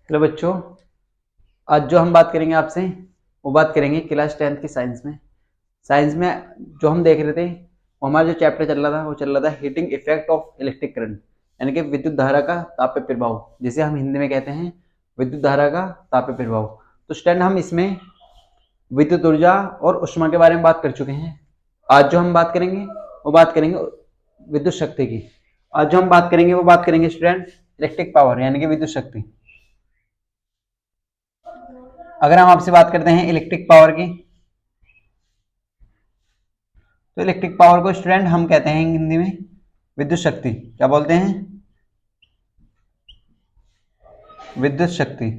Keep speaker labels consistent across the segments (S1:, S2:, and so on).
S1: Hello बच्चों, आज जो हम बात करेंगे आपसे वो बात करेंगे क्लास 10th की साइंस में जो हम देख रहे थे वो हमारा जो चैप्टर चल रहा था वो चल रहा था heating effect of electric current, यानी कि विद्युत धारा का तापीय प्रभाव, जिसे हम हिंदी में कहते हैं विद्युत धारा का तापीय प्रभाव। तो स्टूडेंट, हम इसमें विद्युत ऊर्जा और ऊष्मा के बारे में बात कर चुके हैं। आज जो हम बात करेंगे वो बात करेंगे विद्युत शक्ति की। आज जो हम बात करेंगे वो बात करेंगे स्टूडेंट इलेक्ट्रिक पावर, यानी कि विद्युत शक्ति। अगर हम आपसे बात करते हैं इलेक्ट्रिक पावर की, तो इलेक्ट्रिक पावर को स्टूडेंट हम कहते हैं हिंदी में विद्युत शक्ति। क्या बोलते हैं? विद्युत शक्ति।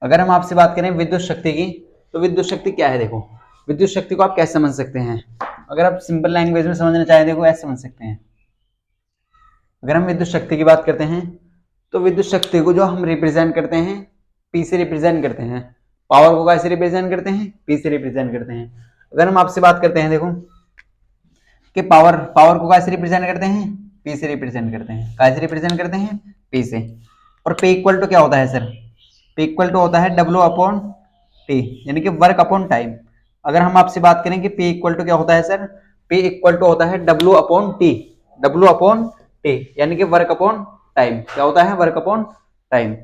S1: अगर हम आपसे बात करें विद्युत शक्ति की, तो विद्युत शक्ति क्या है? देखो, विद्युत शक्ति को आप कैसे समझ सकते हैं? अगर आप सिंपल लैंग्वेज में समझना चाहें, देखो ऐसे समझ सकते हैं। अगर हम विद्युत शक्ति की बात करते हैं तो विद्युत शक्ति को जो हम रिप्रेजेंट करते हैं पी से रिप्रेजेंट करते हैं। पावर को कैसे रिप्रेजेंट करते हैं? पी से रिप्रेजेंट करते हैं। अगर हम आपसे बात करते हैं, देखो कि पावर को कैसे रिप्रेजेंट करते हैं? पी से रिप्रेजेंट करते हैं। कैसे रिप्रेजेंट करते हैं? पी से। और पी इक्वल टू क्या होता है सर? पी इक्वल टू होता है डब्ल्यू अपॉन टी, यानी कि वर्क अपॉन टाइम। अगर हम आपसे बात करें कि पी इक्वल टू क्या होता है सर? पी इक्वल टू होता है W upon T, W upon T, यानी कि वर्क अपॉन टाइम। क्या होता है? Work upon time.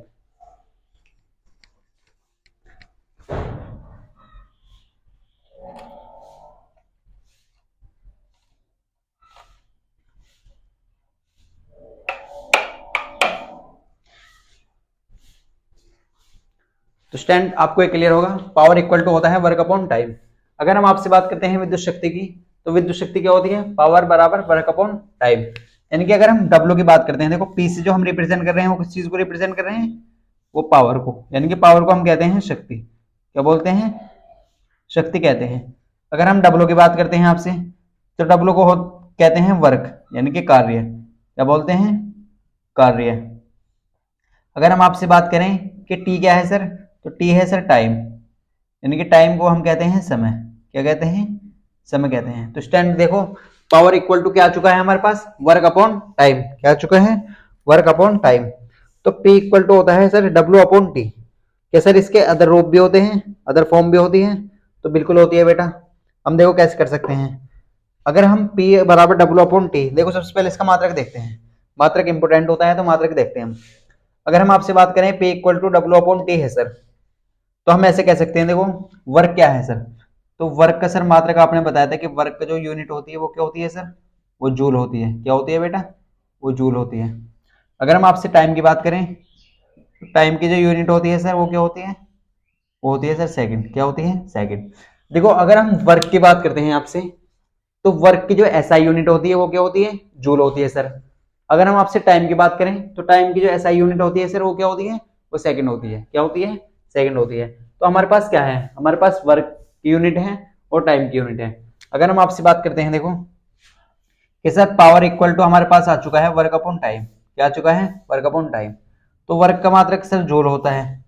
S1: तो स्टैंड आपको ये क्लियर होगा, पावर इक्वल टू होता है वर्क अपॉन टाइम। अगर हम आपसे बात करते हैं विद्युत शक्ति की, तो विद्युत शक्ति क्या होती है? पावर बराबर वर्क अपॉन टाइम। यानी कि अगर हम डब्ल्यू की बात करते हैं, देखो पी से जो हम रिप्रेजेंट कर रहे हैं वो किस चीज को रिप्रेजेंट कर रहे हैं? वो पावर को, यानी कि पावर को हम कहते हैं शक्ति। क्या बोलते हैं? शक्ति कहते हैं। अगर हम डब्ल्यू की बात करते हैं आपसे, तो डब्ल्यू को कहते हैं वर्क, यानी कि कार्य। क्या बोलते हैं? कार्य। अगर हम आपसे बात करें कि टी क्या है सर, तो टी है सर टाइम, यानी कि टाइम को हम कहते हैं समय। क्या कहते हैं? समय कहते हैं। तो स्टैंड देखो, पावर इक्वल टू क्या आ चुका है हमारे पास? Work upon time. क्या आ चुका है? Work upon time. तो P इक्वल टू होता है सर W अपॉन टी। क्या सर इसके अदर रूप भी होते हैं, अदर फॉर्म भी होती है? तो बिल्कुल होती है बेटा। हम देखो कैसे कर सकते हैं। अगर हम P बराबर W अपॉन टी, देखो सबसे पहले इसका मात्रक देखते हैं। मात्रक इंपोर्टेंट होता है, तो मात्रक देखते हैं हम। अगर हम आपसे बात करें P equal to W upon T है सर, तो हम ऐसे कह सकते हैं, देखो वर्क क्या है सर? तो वर्क का सर मात्रक आपने बताया था कि वर्क का जो यूनिट होती है वो क्या होती है सर? वो जूल होती है। क्या होती है बेटा? वो जूल होती है। अगर हम आपसे टाइम की बात करें, तो टाइम की जो यूनिट होती है सर वो क्या होती है? वो होती है सर सेकंड। क्या होती है? सेकंड। देखो अगर हम वर्क की बात करते हैं आपसे, तो वर्क की जो एसआई यूनिट होती है वो क्या होती है? जूल होती है सर। अगर हम आपसे टाइम की बात करें, तो टाइम की जो एसआई यूनिट होती है सर वो क्या होती है? वो सेकंड होती है। क्या होती है? सेकंड होती है। तो हमारे पास क्या है? हमारे पास वर्क की यूनिट है और टाइम की यूनिट है। अगर हम आपसे बात करते हैं, देखो कि सर पावर इक्वल टू हमारे पास आ चुका है वर्क अपॉन टाइम। क्या आ चुका है? Work upon time. तो वर्क का मात्रक सर जूल होता है,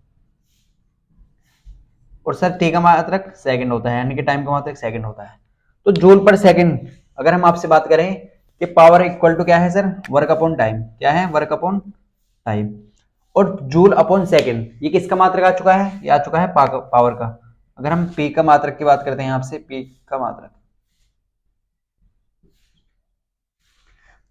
S1: और सर टी का मात्रक सेकंड होता है, यानी कि टाइम का मात्रक सेकंड होता है। तो जूल पर सेकंड अगर हम आपसे बात करें कि पावर इक्वल टू क्या है सर? Work upon time. क्या है? Work upon time. और जूल अपॉन सेकंड, ये किसका मात्रक आ चुका है? ये आ चुका है पावर का। अगर हम पी का मात्रक की बात करते हैं आपसे, पी का मात्रक,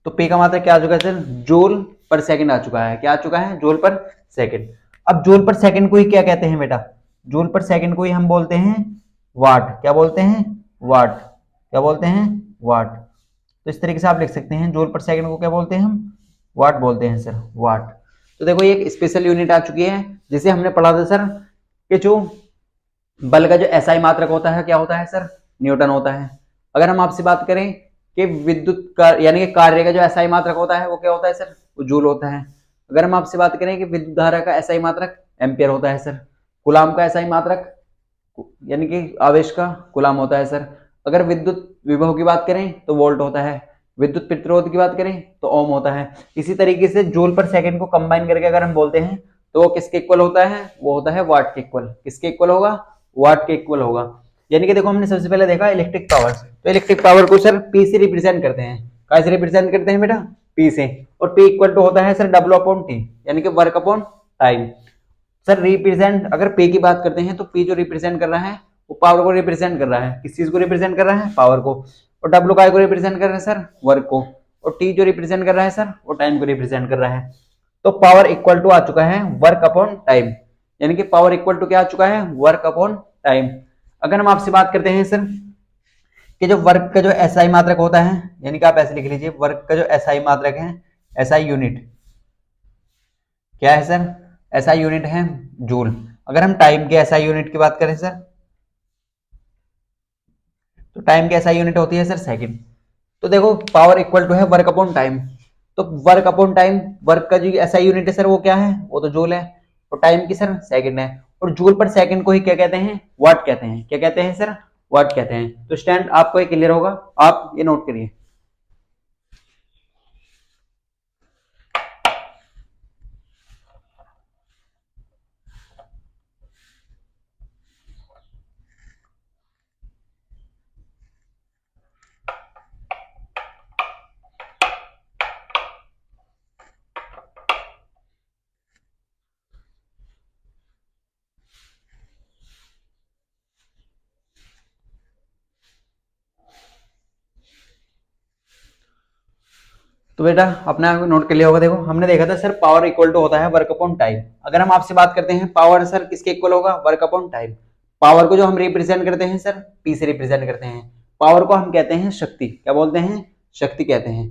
S1: तो पी का मात्रक क्या आ चुका है सर? जूल पर सेकंड आ चुका है। क्या आ चुका है? जूल पर सेकंड। अब जूल पर सेकंड को ही क्या कहते हैं बेटा? जूल पर सेकंड को ही हम बोलते हैं वाट। क्या बोलते हैं? वाट। क्या बोलते हैं? वाट। तो इस तरीके से आप लिख सकते हैं, जूल पर सेकंड को क्या बोलते हैं हम? वाट बोलते हैं सर, वाट। तो देखो ये एक स्पेशल यूनिट आ चुकी है, जिसे हमने पढ़ा था सर कि जो बल का जो एसआई मात्रक होता है क्या होता है सर? न्यूटन होता है। अगर हम आपसे बात करें कि विद्युत का यानी कि कार्य का जो एसआई मात्रक होता है वो क्या होता है सर? वो जूल होता है। अगर हम आपसे बात करें कि विद्युत धारा का एसआई मात्रक एम्पियर होता है सर। कूलाम का एसआई मात्रक यानी कि आवेश का कूलाम होता है सर। अगर विद्युत विभव की बात करें तो वोल्ट होता है। विद्युत प्रतिरोध की बात करें तो ओम होता है। इसी तरीके से जूल पर सेकंड को कंबाइन करके अगर हम बोलते हैं तो वो किसके इक्वल होता है? वो होता है वाट के इक्वल। किसके इक्वल होगा? वाट के इक्वल होगा। यानी कि देखो हमने सबसे पहले देखा इलेक्ट्रिक पावर, तो इलेक्ट्रिक पावर को सर पी से रिप्रेजेंट करते हैं। कैसे रिप्रेजेंट करते हैं बेटा? पी से, और पी इक्वल टू होता है सर डब्ल्यू अपॉन टी, यानी कि work upon time. Sir represent अगर पी की बात करते हैं तो पी जो रिप्रेजेंट कर रहा है वो पावर को रिप्रेजेंट कर रहा है, किस चीज को रिप्रेजेंट कर रहा है, पावर को। और डब्ल्यू काय को रिप्रेजेंट कर रहा है सर, वर्क को। और टी जो रिप्रेजेंट कर रहा है सर वो टाइम को रिप्रेजेंट कर रहा है। तो पावर इक्वल टू आ चुका है वर्क अपॉन टाइम, यानी कि पावर इक्वल टू क्या आ चुका है, वर्क अपॉन टाइम। अगर हम आपसे बात करते हैं सर कि जो वर्क का जो एसआई मात्रक होता है, यानी कि आप ऐसे लिख लीजिए, वर्क का जो एसआई मात्रक है, एसआई यूनिट क्या है सर, एसआई यूनिट है जूल। अगर हम टाइम के एसआई यूनिट की बात करें सर, तो टाइम की एसआई यूनिट होती है सर सेकंड। तो देखो पावर इक्वल टू है वर्क अपॉन टाइम, तो वर्क अपॉन टाइम, वर्क का जो एसआई यूनिट है सर वो क्या है, वो तो जूल है, और टाइम की सर सेकंड है। और जूल पर सेकंड को ही क्या कहते हैं, वाट कहते हैं। क्या कहते हैं सर, वाट कहते हैं। तो स्टैंड आपको ये क्लियर होगा, आप ये नोट करिए। तो बेटा अपने आप नोट कर लिया होगा। देखो हमने देखा था सर पावर इक्वल टू होता है वर्क अपॉन टाइम। अगर हम आपसे बात करते हैं पावर सर किसके इक्वल होगा, वर्क अपॉन टाइम। पावर को जो हम रिप्रेजेंट करते हैं सर पी से रिप्रेजेंट करते हैं। पावर को हम कहते हैं शक्ति, क्या बोलते हैं, शक्ति कहते हैं।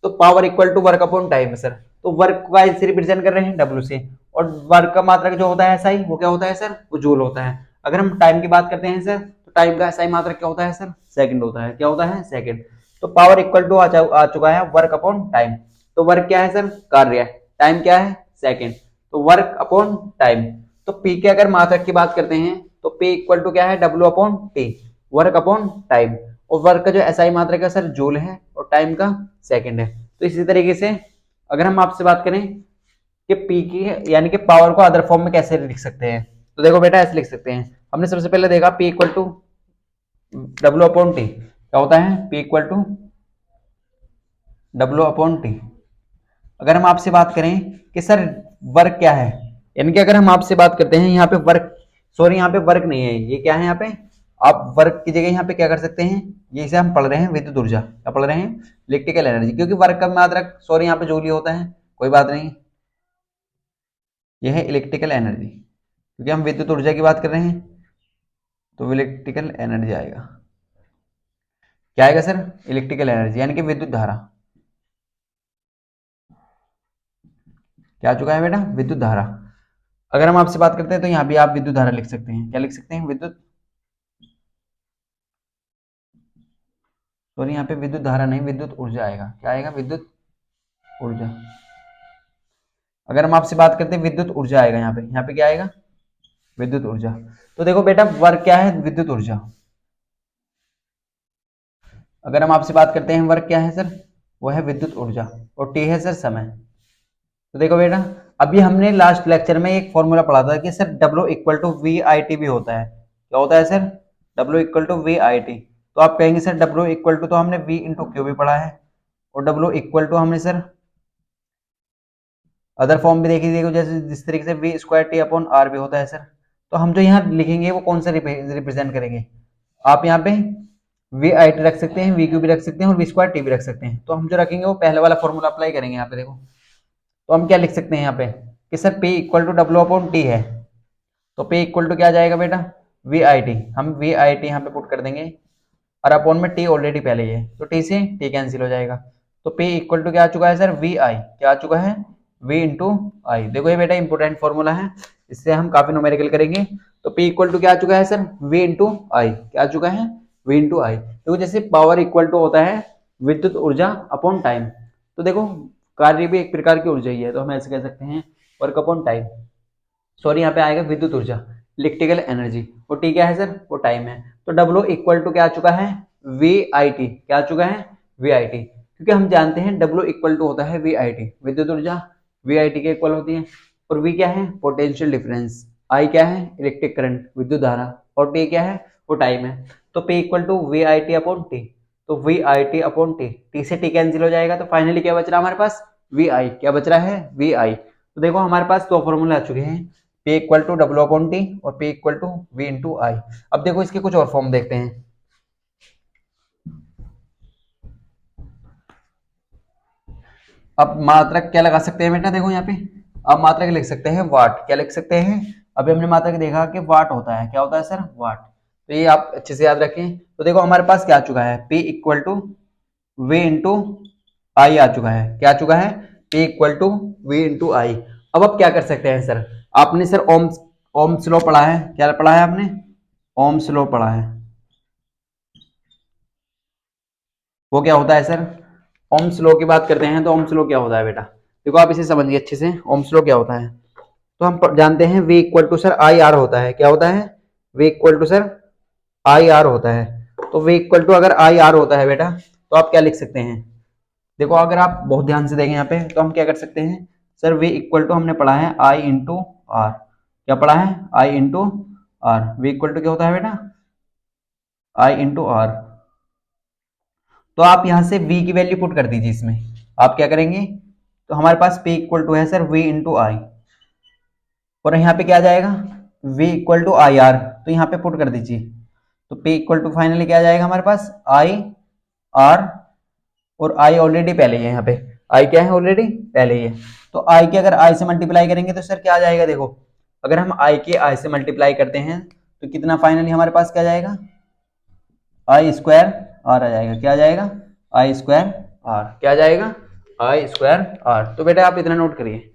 S1: तो power equal to work upon time है सर। तो वर्क का इसे रिप्रेजेंट कर रहे हैं डब्ल्यू से, और वर्क का मात्रक जो होता है एसआई वो क्या होता है सर, वो जूल होता है। अगर हम टाइम की बात करते हैं सर तो टाइम का एसआई मात्रक क्या होता है सर, सेकंड होता है। क्या होता है, सेकंड। तो पावर इक्वल टू आ चुका है वर्क अपॉन टाइम। तो वर्क क्या है सर, कार्य। टाइम क्या है, सेकंड। तो वर्क अपॉन टाइम। तो पी के अगर मात्रक की बात करते हैं तो पी इक्वल टू क्या है, W upon T, work upon time. और वर्क का जो एसआई मात्रक है सर जूल है, और टाइम का सेकंड है। तो इसी तरीके से अगर हम आपसे बात करें कि पी की यानी कि पावर को अदर फॉर्म में कैसे लिख सकते हैं, तो देखो बेटा ऐसे लिख सकते हैं। हमने सबसे पहले देखा P equal to W upon T, क्या होता है, P equal to W upon T. अगर हम आपसे बात करें कि सर वर्क क्या है, यानी कि अगर हम आपसे बात करते हैं यहाँ पे वर्क, सॉरी यहाँ पे वर्क नहीं है, ये क्या है यहाँ पे, आप वर्क की जगह यहाँ पे क्या कर सकते हैं, ये इसे हम पढ़ रहे हैं विद्युत ऊर्जा, क्या पढ़ रहे हैं, इलेक्ट्रिकल एनर्जी। क्योंकि वर्क का मात्रक सॉरी यहाँ पे जूल ही होता है, कोई बात नहीं, यह है इलेक्ट्रिकल एनर्जी। क्योंकि हम विद्युत ऊर्जा की बात कर रहे हैं तो इलेक्ट्रिकल एनर्जी आएगा। क्या आएगा सर, इलेक्ट्रिकल एनर्जी, यानी कि विद्युत धारा। क्या आ चुका है बेटा, विद्युत धारा। अगर हम आपसे बात करते हैं तो यहाँ भी आप विद्युत धारा लिख सकते हैं। क्या लिख सकते हैं, विद्युत, सॉरी यहाँ पे विद्युत धारा नहीं, विद्युत ऊर्जा आएगा। क्या आएगा, विद्युत ऊर्जा। अगर हम आपसे बात करते हैं विद्युत ऊर्जा आएगा यहाँ पे क्या आएगा, विद्युत ऊर्जा। तो देखो बेटा वर्क क्या है, विद्युत ऊर्जा। अगर हम आपसे बात करते हैं वर्क क्या है सर, वो है विद्युत ऊर्जा, और टी है सर समय। तो देखो बेटा अभी हमने लास्ट लेक्चर में एक फॉर्मूला पढ़ा था कि sir W equal to V I T भी होता है। क्या होता है sir, W equal to V I T. तो आप कहेंगे सर डब्ल्यू इक्वल टू तो हमने वी इंटू क्यू भी पढ़ा है, और डब्ल्यू इक्वल टू हमने सर अदर फॉर्म भी देखी, देखो जैसे जिस तरीके से V square T upon R भी होता है सर। तो हम जो यहाँ लिखेंगे वो कौन सा रिप्रेजेंट करेंगे, आप यहाँ पे वी आई टी रख सकते हैं, वी क्यू भी रख सकते हैं, और वी स्क्वायर टी भी रख सकते हैं। तो हम जो रखेंगे वो पहले वाला फॉर्मूला अप्लाई करेंगे यहाँ पे। देखो तो हम क्या लिख सकते हैं यहाँ पे कि sir P equal to W upon T है। तो P इक्वल टू क्या आ जाएगा बेटा, वी आई टी। हम वी आई टी यहाँ पे पुट कर देंगे, और अपॉन में टी ऑलरेडी पहले ही है, तो टी से टी कैंसिल हो जाएगा। तो P इक्वल टू क्या आ चुका है सर, वी आई। क्या आ चुका है, वी इंटू आई। देखो ये बेटा इंपोर्टेंट फॉर्मूला है, इससे हम काफी न्यूमेरिकल करेंगे। तो P इक्वल टू क्या आ चुका है सर, वी इंटू आई। क्या आ चुका है, वी इंटू आई। देखो जैसे पावर इक्वल टू होता है विद्युत ऊर्जा अपॉन टाइम, तो देखो कार्य भी एक प्रकार की ऊर्जा ही है, तो हम ऐसे कह सकते हैं वर्क अपॉन टाइम। सॉरी यहाँ पे आएगा विद्युत ऊर्जा, इलेक्ट्रिकल एनर्जी, और टी क्या है सर, वो टाइम है। तो डब्ल्यू इक्वल टू क्या आ चुका है, वी आई टी। क्या आ चुका है, वी आई टी। क्योंकि हम जानते हैं डब्ल्यू इक्वल टू होता है वी आई टी, विद्युत ऊर्जा वी आई टी के इक्वल होती है। और वी क्या है, पोटेंशियल डिफरेंस। आई क्या है, इलेक्ट्रिक करंट, विद्युत धारा। और टी क्या है, वो टाइम है। तो P equal to V I T upon T. तो V I T upon T, T से टी कैंसिल हो जाएगा, तो फाइनली क्या बच रहा है हमारे पास, वी आई। क्या बच रहा है, वी आई। तो देखो हमारे पास दो फॉर्मूले आ चुके हैं, P equal to W upon T और P equal to V into I. अब देखो इसके कुछ और फॉर्म देखते हैं। अब मात्रक क्या लगा सकते हैं बेटा, देखो यहाँ पे अब मात्रक लिख सकते हैं वाट। क्या लिख सकते हैं, अभी हमने मात्रक देखा कि वाट होता है, क्या होता है सर, वाट। तो ये आप अच्छे से याद रखें। तो देखो हमारे पास क्या आ चुका है, P equal to V into I आ चुका है। क्या आ चुका है, P equal to V into I. अब क्या कर सकते हैं सर, आपने सर ओम्स लॉ पढ़ा है, क्या पढ़ा है आपने, ओम्स लॉ पढ़ा है। वो क्या होता है सर, ओम्स लॉ की बात करते हैं तो ओम्स लॉ क्या होता है बेटा, देखो आप इसे समझिए अच्छे से। ओम्स लॉ क्या होता है, तो हम जानते हैं V equal to sir I R होता है। क्या होता है, V equal to sir I R होता है। तो V इक्वल टू अगर आई आर होता है बेटा, तो आप क्या लिख सकते हैं, देखो अगर आप बहुत ध्यान से देखें यहाँ पे, तो हम क्या कर सकते हैं सर, V इक्वल टू हमने पढ़ा है I इंटू आर। क्या पढ़ा है, I into R. V equal to क्या होता है बेटा, I इंटू आर। तो आप यहाँ से V की वैल्यू पुट कर दीजिए इसमें। आप क्या करेंगे, तो हमारे पास P इक्वल टू है सर V इंटू आई, और यहाँ पे क्या आ जाएगा, V equal to I R. तो यहाँ पे पुट कर दीजिए, तो P इक्वल टू फाइनली क्या आ जाएगा हमारे पास, आई आर, और आई ऑलरेडी पहले ही है यहाँ पे, आई क्या है ऑलरेडी पहले ही है। तो आई के अगर आई से मल्टीप्लाई करेंगे तो सर क्या आ जाएगा, देखो अगर हम आई के आई से मल्टीप्लाई करते हैं तो कितना फाइनली हमारे पास क्या जाएगा, आई स्क्वायर आर आ जाएगा। क्या आ जाएगा, आई स्क्वायर आर। क्या आ जाएगा, आई स्क्वायर आर। तो बेटा आप इतना नोट करिए।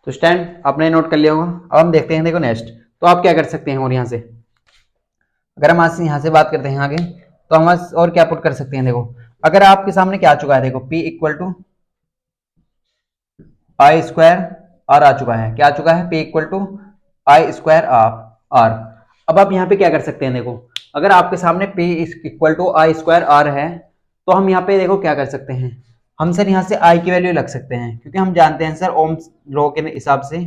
S1: तो स्टैंड आपने नोट कर लिया होगा। अब हम देखते हैं, देखो नेक्स्ट, तो आप क्या कर सकते हैं, और यहाँ से अगर हम आज से यहाँ से बात करते हैं आगे, तो हम और क्या पुट कर सकते हैं, देखो अगर आपके सामने क्या आ चुका है, देखो P equal to I square R आ चुका है। क्या आ चुका है, P equal to I square R. अब आप यहाँ पे क्या कर सकते हैं, देखो अगर आपके सामने P equal to I square R है, तो हम यहाँ पे देखो क्या कर सकते हैं, हम सर यहाँ से आई की वैल्यू लग सकते हैं, क्योंकि हम जानते हैं सर ओम्स लॉ के हिसाब से,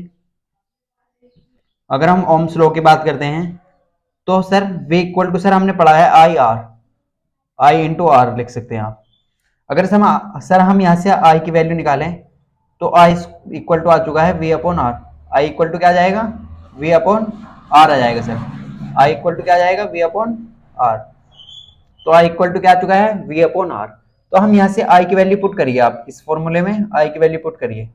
S1: अगर हम ओम्स लॉ की बात करते हैं तो sir V equal to sir हमने पढ़ा है I R, I into R लिख सकते हैं आप। अगर सर हम यहाँ से आई की वैल्यू निकालें तो आई इक्वल टू आ चुका है V upon R. I equal to क्या आ जाएगा, V अपॉन आर आ जाएगा सर। आई इक्वल टू क्या आ जाएगा, V अपॉन आर। तो आई इक्वल टू क्या आ चुका है, V अपॉन आर। तो हम यहाँ से आई की वैल्यू पुट करिए, आप इस फॉर्मूले में आई की वैल्यू पुट करिए।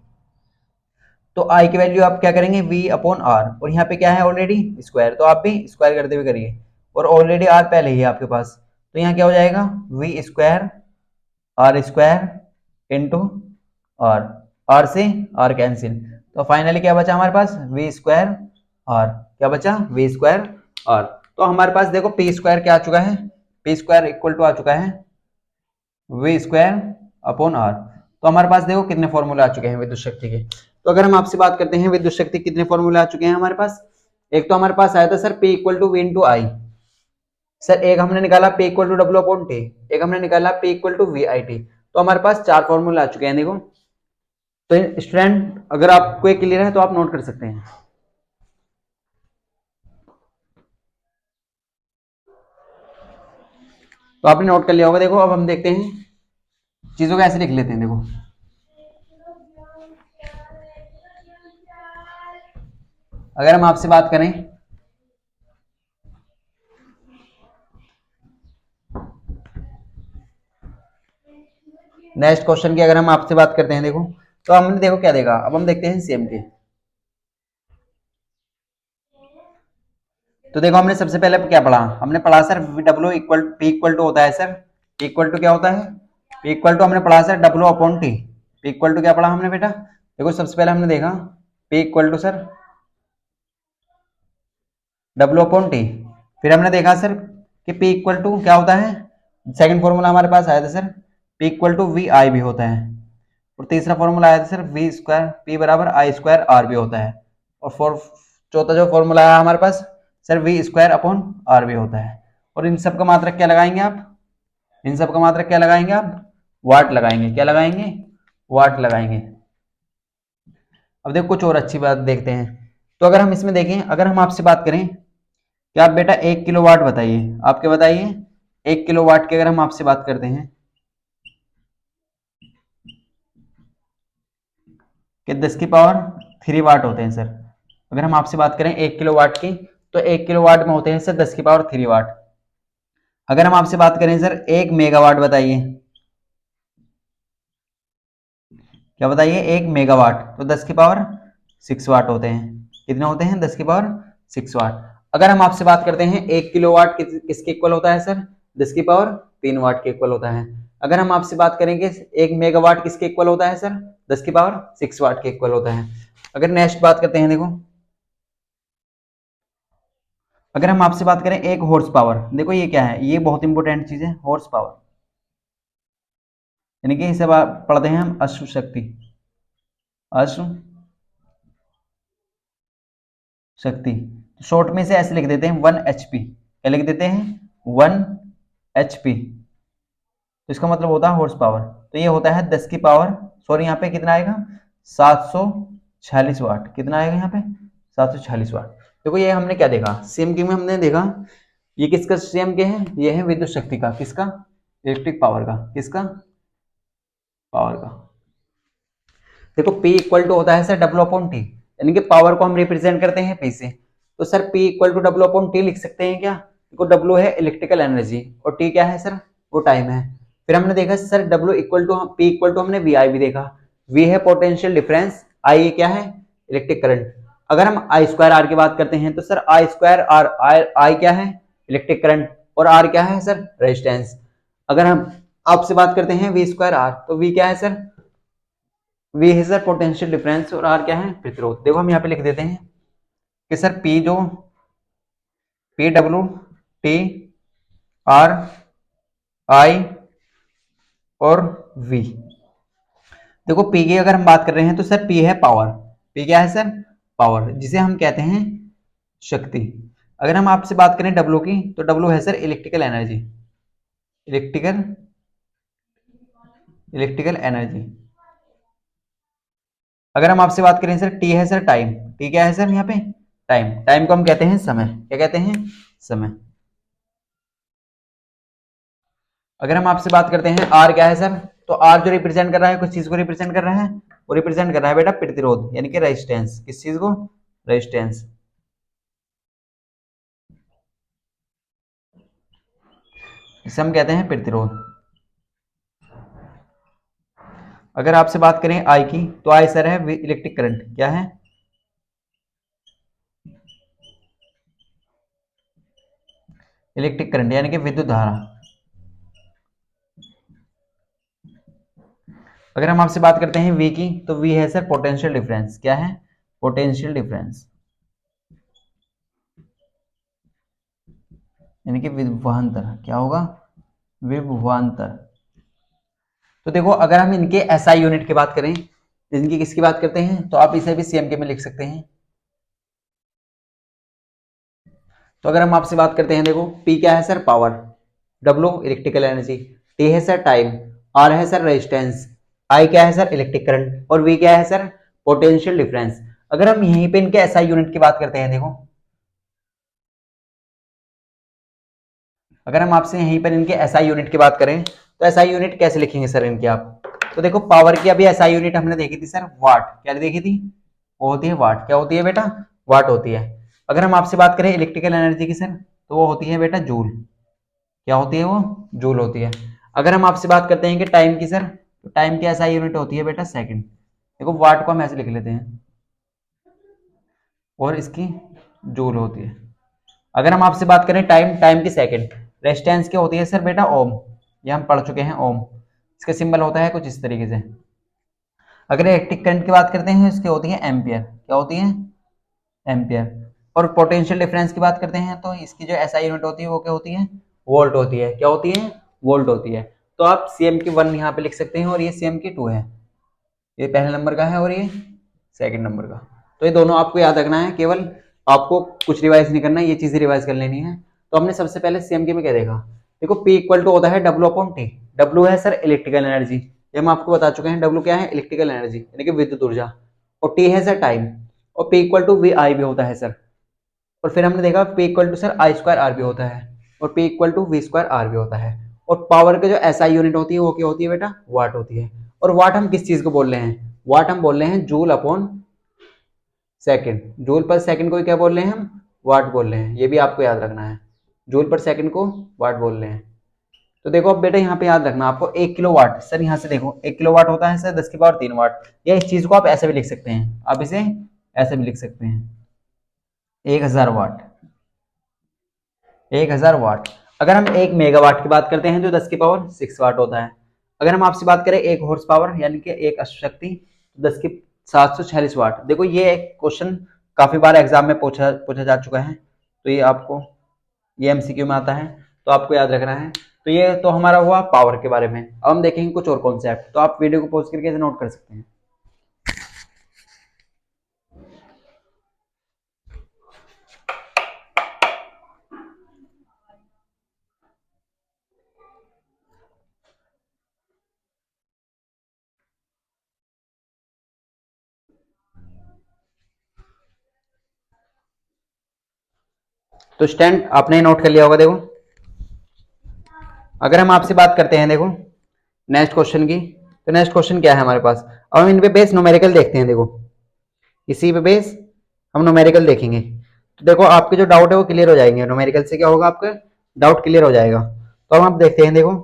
S1: तो आई की वैल्यू आप क्या करेंगे, V अपॉन आर, और यहाँ पे क्या है ऑलरेडी स्क्वायर, तो आप भी स्क्वायर करते हुए करिए, और ऑलरेडी आर पहले ही है आपके पास। तो यहाँ क्या हो जाएगा, V square R square into R, R से आर कैंसिल, तो फाइनली क्या बचा हमारे पास, V स्क्वायर आर। क्या बचा, V स्क्वायर आर। तो हमारे पास देखो P स्क्वायर क्या आ चुका है, P स्क्वायर इक्वल टू आ चुका है V स्क्वायर अपॉन आर। तो हमारे पास देखो कितने फॉर्मूले आ चुके हैं विद्युत शक्ति के। तो अगर हम आपसे बात करते हैं विद्युत शक्ति कितने फॉर्मूले आ चुके हैं हमारे पास, एक तो हमारे पास आया था sir P equal to V into I, sir एक हमने निकाला P equal to W upon T, एक हमने निकाला P equal to V I T. तो हमारे पास चार फॉर्मूले आ चुके हैं देखो। तो स्टूडेंट अगर आपको ये क्लियर है तो आप नोट कर सकते हैं। तो आपने नोट कर लिया होगा। देखो अब हम देखते हैं चीजों को ऐसे लिख लेते हैं। देखो अगर हम आपसे बात करें नेक्स्ट क्वेश्चन की, अगर हम आपसे बात करते हैं देखो, तो हमने देखो क्या देखा, अब हम देखते हैं सीएम के। तो देखो हमने सबसे पहले क्या पढ़ा, हमने पढ़ा sir W equal P equal to होता है सर, पी इक्वल टू क्या होता है, पी इक्वल टू हमने पढ़ा sir W upon T. P equal to क्या पढ़ा हमने बेटा, देखो सबसे पहले हमने देखा P equal to sir W upon T. फिर हमने देखा सर कि पी इक्वल टू क्या होता है, सेकंड फॉर्मूला हमारे पास आया था sir P equal to V I भी होता है, और तीसरा फॉर्मूला आया था सर वी स्क्वायर पी बराबर आई स्क्वायर आर भी होता है, और चौथा जो फॉर्मूला आया हमारे पास sir V square upon R भी होता है। और इन सब का मात्रक क्या लगाएंगे आप, इन सब का मात्रक क्या लगाएंगे आप, वाट लगाएंगे, क्या लगाएंगे, वाट लगाएंगे। अब देखो कुछ और अच्छी बात देखते हैं। तो अगर हम इसमें देखें, अगर हम आपसे बात करें कि आप बेटा 1 किलोवाट बताइए, आप क्या बताइए 1 किलोवाट की अगर हम आपसे बात करते हैं कि 10 की पावर 3 वाट होते हैं सर। अगर हम आपसे बात करें 1 किलोवाट की, तो 1 किलोवाट में होते हैं सर 10 की पावर 3 वाट। अगर हम आपसे बात करें सर 1 मेगावाट बताइए, क्या बताइए 1 मेगावाट, तो 10 की पावर 6 वाट होते हैं। कितने होते हैं, 10 की पावर 6 वाट। अगर हम आपसे बात करते हैं 1 किलोवाट किसके इक्वल होता है सर, 10 की पावर 3 वाट के इक्वल होता है। अगर हम आपसे बात करेंगे 1 मेगावाट किसके इक्वल होता है सर, 10 की पावर 6 वाट के इक्वल होता है। अगर नेक्स्ट बात करते हैं, देखो अगर हम आपसे बात करें 1 हॉर्स पावर, देखो ये क्या है, ये बहुत इंपॉर्टेंट चीज है हॉर्स पावर, यानी कि इसे पढ़ते हैं हम अश्व शक्ति, अश्व शक्ति। शॉर्ट में से ऐसे लिख देते हैं 1 HP, क्या लिख देते हैं 1 HP, तो इसका मतलब होता है हॉर्स पावर। तो ये होता है 10 की पावर, सॉरी यहाँ पे कितना आएगा 746 वाट, कितना आएगा यहाँ पे 746 वाट। देखो ये हमने क्या देखा, सीएम के में हमने देखा ये किसका सीएम के है, ये है विद्युत शक्ति का, किसका, इलेक्ट्रिक पावर का, किसका, पावर का। देखो P इक्वल टू होता है सर डब्ल्यू अपॉन टी, यानी कि पावर को हम रिप्रेजेंट करते हैं P से। तो sir P equal to W upon T लिख सकते हैं क्या, देखो W है इलेक्ट्रिकल एनर्जी और T क्या है सर, वो टाइम है। फिर हमने देखा sir W equal to P equal to हमने VI भी देखा, V है पोटेंशियल डिफरेंस, I क्या है इलेक्ट्रिक करंट। अगर हम आई स्क्वायर आर की बात करते हैं तो सर आई स्क्वायर आर, आई क्या है इलेक्ट्रिक करंट, और आर क्या है सर रेजिस्टेंस। अगर हम आपसे बात करते हैं वी स्क्वायर आर, तो वी क्या है सर, वी है सर पोटेंशियल डिफरेंस, और आर क्या है प्रतिरोध। देखो हम यहाँ पे लिख देते हैं कि सर पी जो पी डब्ल्यू टी आर आई और वी। देखो पी की अगर हम बात कर रहे हैं तो सर पी है पावर, पी क्या है सर पावर, जिसे हम कहते हैं शक्ति। अगर हम आपसे बात करें डब्ल्यू की, तो डब्ल्यू है sir electrical energy, electrical electrical energy. अगर हम आपसे बात करें सर टी है सर टाइम, टी क्या है सर यहाँ पे टाइम, टाइम को हम कहते हैं समय, क्या कहते हैं समय। अगर हम आपसे बात करते हैं आर क्या है सर, तो आर जो रिप्रेजेंट कर रहा है कुछ चीज को रिप्रेजेंट कर रहा है, वो रिप्रेजेंट कर रहा है बेटा प्रतिरोध, यानी कि रेजिस्टेंस, किस चीज को, रेजिस्टेंस। इसे हम कहते हैं प्रतिरोध। अगर आपसे बात करें आई की, तो आई सर है इलेक्ट्रिक करंट, क्या है इलेक्ट्रिक करंट, यानी कि विद्युत धारा। अगर हम आपसे बात करते हैं वी की, तो वी है सर पोटेंशियल डिफरेंस, क्या है पोटेंशियल डिफरेंस, यानी कि विभवांतर, क्या होगा विभवांतर। तो देखो अगर हम इनके एसआई यूनिट की बात करें, इनकी किसकी बात करते हैं, तो आप इसे भी सीएम के में लिख सकते हैं। तो अगर हम आपसे बात करते हैं, देखो P क्या है sir power, W electrical energy, T है सर टाइम, R है सर रेजिस्टेंस, I क्या है सर इलेक्ट्रिक करंट, और V क्या है सर पोटेंशियल डिफरेंस। अगर हम यहीं पे इनके एसआई यूनिट की बात करते हैं, देखो अगर हम आपसे यहीं पर इनके एसआई यूनिट की बात करें, तो एसआई यूनिट कैसे लिखेंगे सर इनकी आप, तो देखो पावर की अभी एसआई यूनिट हमने देखी थी सर वाट, क्या देखी थी, वो होती है वाट, क्या होती है बेटा वाट होती है। अगर हम आपसे बात करें इलेक्ट्रिकल एनर्जी की सर, तो वो होती है बेटा जूल, क्या होती है वो जूल होती है। अगर हम आपसे बात करते हैं कि टाइम की सर, तो टाइम की एसआई यूनिट होती है बेटा सेकंड, देखो वाट को हम ऐसे लिख लेते हैं और इसकी जूल होती है। अगर हम आपसे बात करें टाइम, टाइम की सेकंड, रेजिस्टेंस क्या होती है सर बेटा? ओम। ये हम पढ़ चुके हैं ओम। इसका सिंबल होता है कुछ इस तरीके से। अगर इलेक्ट्रिक करंट की बात करते हैं इसकी होती है एम्पियर। क्या होती है? एम्पियर। और पोटेंशियल डिफरेंस की बात करते हैं तो इसकी जो एसआई यूनिट होती है वो क्या होती है? वोल्ट होती है। क्या होती है? वोल्ट होती है। तो आप सीएम की 1 यहाँ पे लिख सकते हैं और ये सीएम की 2 है। ये पहले नंबर का है और ये सेकंड नंबर का। तो ये दोनों आपको याद रखना है, केवल आपको कुछ रिवाइज नहीं करना है, ये चीजें रिवाइज कर लेनी है। तो हमने सबसे पहले सीएम के में क्या देखा? देखो P इक्वल टू होता है W/T। W है सर इलेक्ट्रिकल एनर्जी, ये हम आपको बता चुके हैं। W क्या है? इलेक्ट्रिकल एनर्जी यानी कि विद्युत ऊर्जा। और T है सर टाइम। और P इक्वल टू VI भी होता है सर। और फिर हमने देखा P equal to sir I²R भी होता है और P इक्वल टू V²R भी होता है। और पावर के जो SI यूनिट होती है वो क्या होती है बेटा? वाट होती है। और वाट हम किस चीज को बोल रहे हैं? वाट हम बोल रहे हैं जूल अपॉन सेकंड। जूल पर सेकंड को क्या बोल रहे हैं हम? वाट बोल रहे हैं। ये भी आपको याद रखना है, जूल पर सेकंड को वाट बोल रहे हैं। तो देखो अब बेटा यहाँ पे याद रखना आपको 1 किलो वाट, सर यहाँ से देखो 1 किलो वाट होता है सर 10 की पावर 3 वाट। या इस चीज को आप ऐसे भी लिख सकते हैं, आप इसे ऐसे भी लिख सकते हैं 1000 वाट। 1000 वाट। अगर हम 1 मेगावाट की बात करते हैं तो 10 की पावर 6 वाट होता है। अगर हम आपसे बात करें 1 हॉर्स पावर यानी कि 1 अश्वशक्ति, तो 10 की 746 वाट। देखो ये एक क्वेश्चन काफी बार एग्जाम में पूछा जा चुका है, तो ये आपको ये एमसीक्यू में आता है, तो आपको याद रखना है। तो ये तो हमारा हुआ पावर के बारे में। अब हम देखेंगे कुछ और कॉन्सेप्ट, तो आप वीडियो को पॉज करके इसे नोट कर सकते हैं। तो स्टैंड आपने नोट कर लिया होगा। देखो अगर हम आपसे बात करते हैं देखो नेक्स्ट क्वेश्चन की, तो नेक्स्ट क्वेश्चन क्या है हमारे पास? अब हम इन पे बेस न्यूमेरिकल देखते हैं। देखो इसी पे बेस हम न्यूमेरिकल देखेंगे। तो देखो आपके जो डाउट है वो क्लियर हो जाएंगे, न्यूमेरिकल से क्या होगा? आपका डाउट क्लियर हो जाएगा। तो अब हम देखते हैं। देखो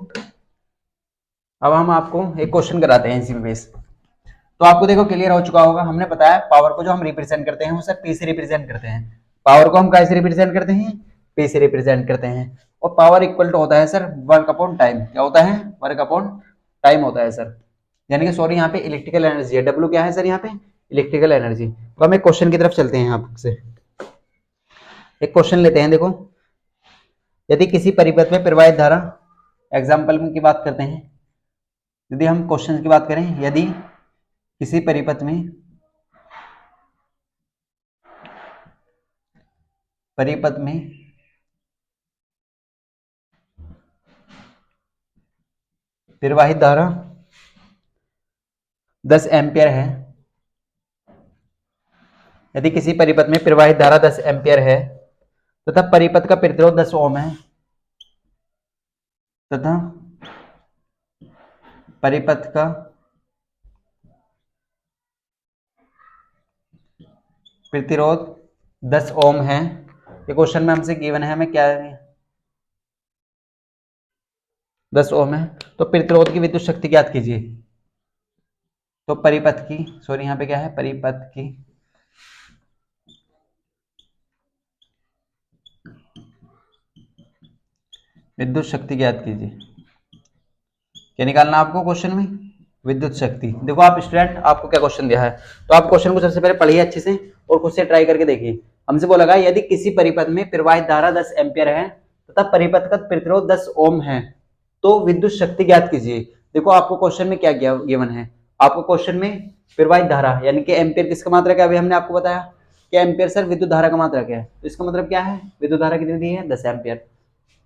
S1: अब हम आपको एक क्वेश्चन कराते हैं इसी पे बेस। तो आपको देखो क्लियर हो चुका होगा, हमने बताया पावर को जो हम रिप्रेजेंट करते हैं वो सर पी से रिप्रेजेंट करते हैं। पावर को हम कैसे रिप्रेजेंट करते हैं? पी से रिप्रेजेंट करते हैं। और पावर इक्वल टू होता है सर वर्क अपॉन टाइम। क्या होता है? वर्क अपॉन टाइम होता है सर। यानी कि सॉरी यहाँ पे इलेक्ट्रिकल एनर्जी है, डब्ल्यू क्या है सर यहाँ पे? Electrical energy. तो हम एक क्वेश्चन की तरफ चलते हैं, आपसे एक क्वेश्चन लेते हैं। देखो यदि किसी परिपथ में प्रवाहित धारा, एग्जाम्पल की बात करते हैं, यदि हम क्वेश्चन की बात करें, यदि किसी परिपथ में प्रवाहित धारा 10 एम्पियर है, यदि किसी परिपथ में प्रवाहित धारा 10 एम्पियर है तथा परिपथ का प्रतिरोध 10 ओम है, तथा परिपथ का प्रतिरोध 10 ओम है। ये क्वेश्चन में हमसे गिवन है, हमें क्या है? 10 ओम है। तो प्रतिरोध की विद्युत शक्ति ज्ञात कीजिए। तो परिपथ की, सॉरी यहाँ पे क्या है? परिपथ की विद्युत शक्ति ज्ञात कीजिए। क्या निकालना आपको क्वेश्चन में? विद्युत शक्ति। देखो आप स्टूडेंट, आपको क्या क्वेश्चन दिया है, तो आप क्वेश्चन को सबसे पहले पढ़िए अच्छे से और खुद से ट्राई करके देखिए। हमसे बोला गया यदि किसी परिपथ में प्रवाहित धारा 10 एम्पियर है तथा परिपथ का प्रतिरोध 10 ओम है तो विद्युत शक्ति ज्ञात कीजिए। देखो आपको क्वेश्चन में क्या गिवन है? आपको क्वेश्चन में प्रवाहित धारा यानी कि एम्पियर किसका मात्रक है? अभी हमने आपको बताया कि एम्पियर सर विद्युत धारा का मात्रक है। तो इसका मतलब क्या है? विद्युत धारा कितनी दी है? 10 एम्पियर।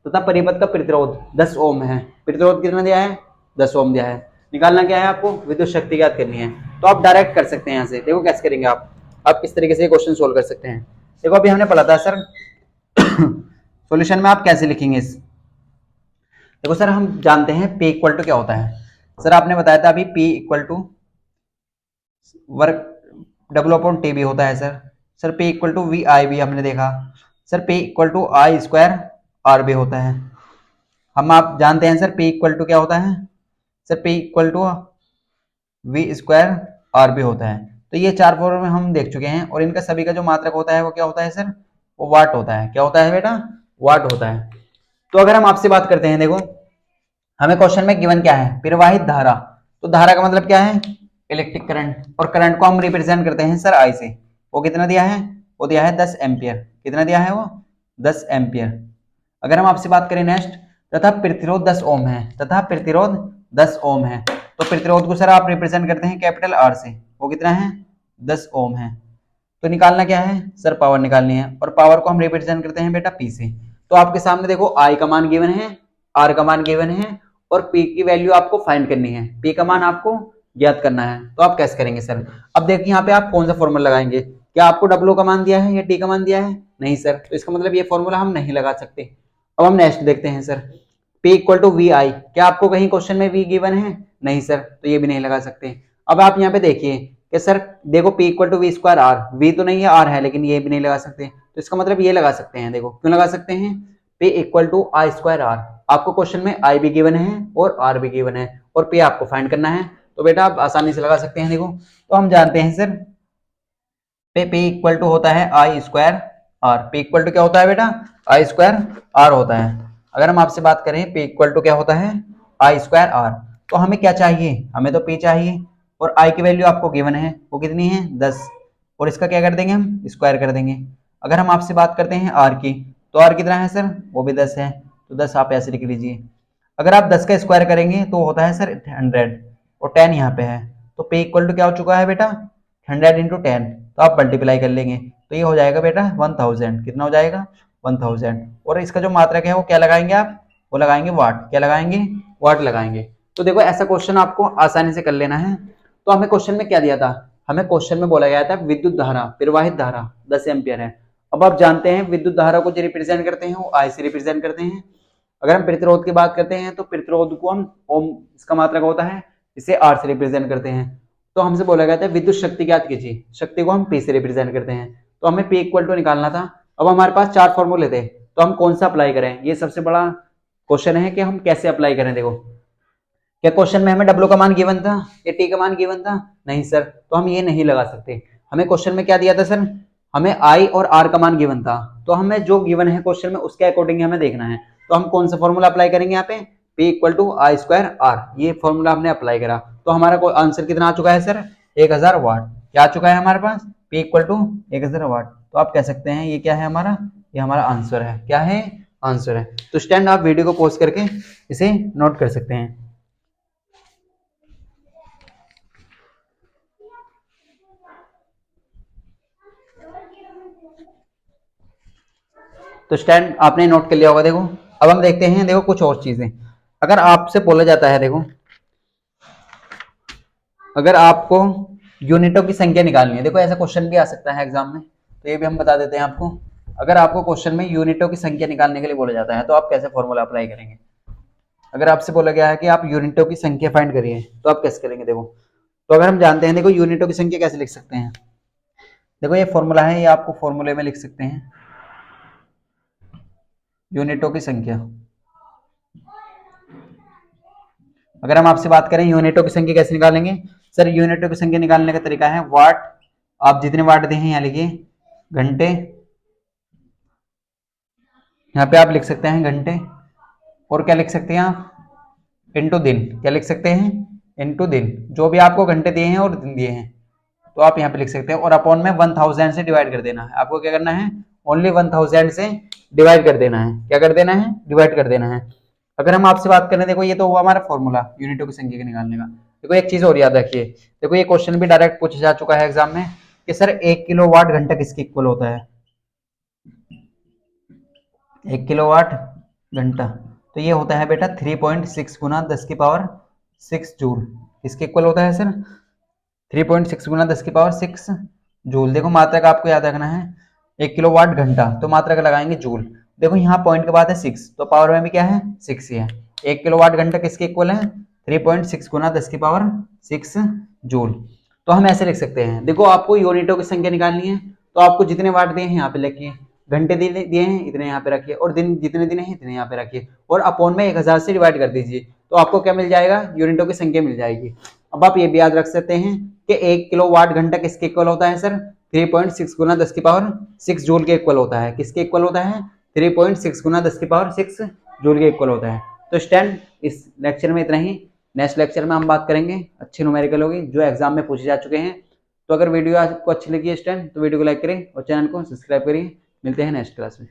S1: तथा परिपथ का प्रतिरोध 10 ओम है। प्रतिरोध कितना दिया है? 10 ओम दिया है। निकालना क्या है आपको? विद्युत शक्ति ज्ञात करनी है। तो आप डायरेक्ट कर सकते हैं यहाँ से। देखो कैसे करेंगे आप किस तरीके से क्वेश्चन सोल्व कर सकते हैं। देखो अभी हमने पढ़ा था सर सॉल्यूशन में आप कैसे लिखेंगे इस। देखो सर हम जानते हैं P इक्वल टू क्या होता है। सर आपने बताया था अभी P equal to work W/T भी होता है sir. Sir P equal to VI भी हमने देखा। Sir P equal to I²R भी होता है। हम आप जानते हैं सर P इक्वल टू क्या होता है? Sir P equal to V² R भी होता है। तो ये 4 फॉर्मूले हम देख चुके हैं और इनका सभी का जो मात्रक होता है वो क्या होता है सर, वो वाट होता है। क्या होता है बेटा, वाट होता है। तो अगर हम आपसे बात करते हैं, देखो हमें क्वेश्चन में गिवन क्या है, प्रवाहित धारा। तो धारा का मतलब क्या है, इलेक्ट्रिक करंट, और करंट को हम रिप्रेजेंट करते हैं सर आई से। वो कितना दिया है, वो दिया है 10 एम्पियर। कितना दिया है वो, 10 एम्पियर। अगर हम आपसे बात करें नेक्स्ट, तथा प्रतिरोध 10 ओम है, तथा प्रतिरोध 10 ओम है। तो प्रतिरोध को सर आप रिप्रेजेंट करते हैं कैपिटल आर से, वो कितना है, 10 ओम है। तो निकालना क्या है सर, पावर निकालनी है, और पावर को हम रिप्रेजेंट करते हैं बेटा पी से। तो आपके सामने देखो आई का मान गिवन है, आर का मान गिवन है, और पी की वैल्यू आपको फाइंड करनी है, पी का मान आपको ज्ञात करना है। तो आप कैसे करेंगे सर, अब देखिए यहाँ पे आप कौन सा फॉर्मूला लगाएंगे, क्या आपको डब्ल्यू का मान दिया है या टी का मान दिया है, नहीं सर, तो इसका मतलब ये फॉर्मूला हम नहीं लगा सकते। अब हम नेक्स्ट देखते हैं sir, P equal to V I, क्या आपको कहीं क्वेश्चन में V गिवन है, नहीं सर, तो ये भी नहीं लगा सकते। अब आप यहाँ पे देखिए कि सर देखो P equal to V square R, V तो नहीं है R है, लेकिन ये भी नहीं लगा सकते। तो इसका मतलब ये लगा सकते हैं, देखो क्यों लगा सकते हैं, P equal to I square R. आपको क्वेश्चन में I भी गिवन है और R भी गिवन है, और P आपको फाइंड करना है, तो बेटा आप आसानी से लगा सकते हैं। देखो तो हम जानते हैं सर P इक्वल टू होता है I square R. P equal to क्या होता है बेटा, आई स्क्वायर आर होता है। अगर हम आपसे बात करें P इक्वल टू क्या होता है, आई स्क्वायर आर, तो हमें क्या चाहिए, हमें तो P चाहिए, और I की वैल्यू आपको गिवन है, वो कितनी है 10, और इसका क्या कर देंगे हम, स्क्वायर कर देंगे। अगर हम आपसे बात करते हैं R की, तो R कितना है सर, वो भी 10 है, तो 10 आप ऐसे लिख लीजिए। अगर आप 10 का स्क्वायर करेंगे तो होता है सर 100, और 10 यहाँ पे है, तो P इक्वल टू क्या हो चुका है बेटा, 100 इंटू 10, तो आप मल्टीप्लाई कर लेंगे, तो ये हो जाएगा बेटा 1000। कितना हो जाएगा, 1000। और इसका जो मात्रक है वो क्या लगाएंगे आप, वो लगाएंगे वाट। क्या लगाएंगे, वाट लगाएंगे। तो देखो ऐसा क्वेश्चन आपको आसानी से कर लेना है। तो हमें क्वेश्चन में क्या दिया था, हमें क्वेश्चन में बोला गया था विद्युत धारा, प्रवाहित धारा 10 एम्पियर है। अब आप जानते हैं विद्युत धारा को जो रिप्रेजेंट करते हैं वो आई से रिप्रेजेंट करते हैं। अगर हम प्रतिरोध की बात करते हैं तो प्रतिरोध को हम ओम, इसका मात्रक होता है, इसे आर से रिप्रेजेंट करते हैं। तो हमसे बोला गया था विद्युत शक्ति ज्ञात कीजिए, शक्ति को हम पी से रिप्रेजेंट करते हैं, तो हमें पी इक्वल टू निकालना था। अब हमारे पास 4 फॉर्मूले थे, तो हम कौन सा अप्लाई करें, ये सबसे बड़ा क्वेश्चन है कि हम कैसे अप्लाई करें। देखो क्या क्वेश्चन में हमें डब्ल्यू का मान गिवन था या टी का मान गिवन था, नहीं सर, तो हम ये नहीं लगा सकते। हमें क्वेश्चन में क्या दिया था सर, हमें आई और आर का मान गिवन था, तो हमें जो गिवन है क्वेश्चन में उसके अकॉर्डिंग हमें देखना है। तो हम कौन सा फॉर्मूला अप्लाई करेंगे यहाँ पे, P equal to I square R, ये फॉर्मूला हमने अप्लाई करा। तो हमारा आंसर कितना आ चुका है सर, 1000 वाट। क्या आ चुका है हमारे पास, P इक्वल टू 1000 वाट। तो आप कह सकते हैं ये क्या है हमारा, ये हमारा आंसर है। क्या है, आंसर है। तो स्टूडेंट आप वीडियो को पॉज करके इसे नोट कर सकते हैं। तो स्टैंड आपने नोट कर लिया होगा। देखो अब हम देखते हैं, देखो कुछ और चीजें। अगर आपसे बोला जाता है, देखो अगर आपको यूनिटों की संख्या निकालनी है, देखो ऐसा क्वेश्चन भी आ सकता है एग्जाम में, तो ये भी हम बता देते हैं आपको। अगर आपको क्वेश्चन में यूनिटों की संख्या निकालने के लिए बोला जाता है तो आप कैसे फॉर्मूला अप्लाई करेंगे। अगर आपसे बोला गया है कि आप यूनिटों की संख्या फाइंड करिए, तो आप कैसे करेंगे। देखो तो अगर हम जानते हैं, देखो यूनिटों की संख्या कैसे लिख सकते हैं, देखो ये फॉर्मूला है, ये आपको फॉर्मूले में लिख सकते हैं। यूनिटों की संख्या, अगर हम आपसे बात करें यूनिटों की संख्या कैसे निकालेंगे, सर यूनिटों की संख्या निकालने का तरीका है वाट। आप जितने वाट दिए हैं यहाँ लिखिए, घंटे, यहाँ पे आप लिख सकते हैं घंटे, और क्या लिख सकते हैं आप, इनटू दिन। क्या लिख सकते हैं, इनटू दिन, जो भी आपको घंटे दिए हैं और दिन दिए हैं, तो आप यहाँ पे लिख सकते हैं। और अपॉन में 1000 से डिवाइड कर देना है। आपको क्या करना है, ओनली 1000 से डिवाइड कर देना है। क्या कर देना है, डिवाइड कर देना है। अगर हम आपसे बात करें, देखो ये तो हुआ हमारा फॉर्मूला यूनिटों की संख्या के निकालने का। देखो एक चीज और याद रखिए, देखो ये क्वेश्चन भी डायरेक्ट पूछा जा चुका है एग्जाम में कि सर 1 किलोवाट घंटा किसके इक्वल होता है, 1 किलोवाट घंटा, तो ये होता है बेटा 3.6 गुना 10 की पावर 6 जूल। किसके इक्वल होता है सर, 3.6 गुना 10 की पावर 6 जूल। देखो मात्रक आपको याद रखना है, 1 किलोवाट घंटा, तो मात्रक लगाएंगे जूल। देखो यहाँ पॉइंट के बाद है 6, तो पावर में भी क्या है 6 ही है। 1 किलोवाट घंटा किसके इक्वल है, 3.6 गुना 10 की पावर 6 जूल। तो हम ऐसे लिख सकते हैं, देखो आपको यूनिटों की संख्या निकालनी है, तो आपको जितने वाट दिए हैं यहाँ पे लिखिए, घंटे दिए हैं इतने यहाँ पे रखिए, और दिन जितने दिन हैं इतने यहाँ पे रखिए, और अपॉन में 1000 से डिवाइड कर दीजिए, तो आपको क्या मिल जाएगा, यूनिटों की संख्या मिल जाएगी। अब आप ये भी याद रख सकते हैं कि 1 किलोवाट घंटा किसके इक्वल होता है सर? 3.6 गुना 10 की पावर 6 जूल के इक्वल होता है। किसके इक्वल होता है? 3.6 गुना 10 की पावर 6 जूल के इक्वल होता है। तो स्टूडेंट इस लेक्चर में इतना ही। नेक्स्ट लेक्चर में हम बात करेंगे अच्छी न्यूमेरिकल होगी जो एग्जाम में पूछे जा चुके हैं। तो अगर वीडियो आपको अच्छी लगी है स्टूडेंट तो वीडियो को लाइक करें और चैनल को सब्सक्राइब करिए। मिलते हैं नेक्स्ट क्लास में।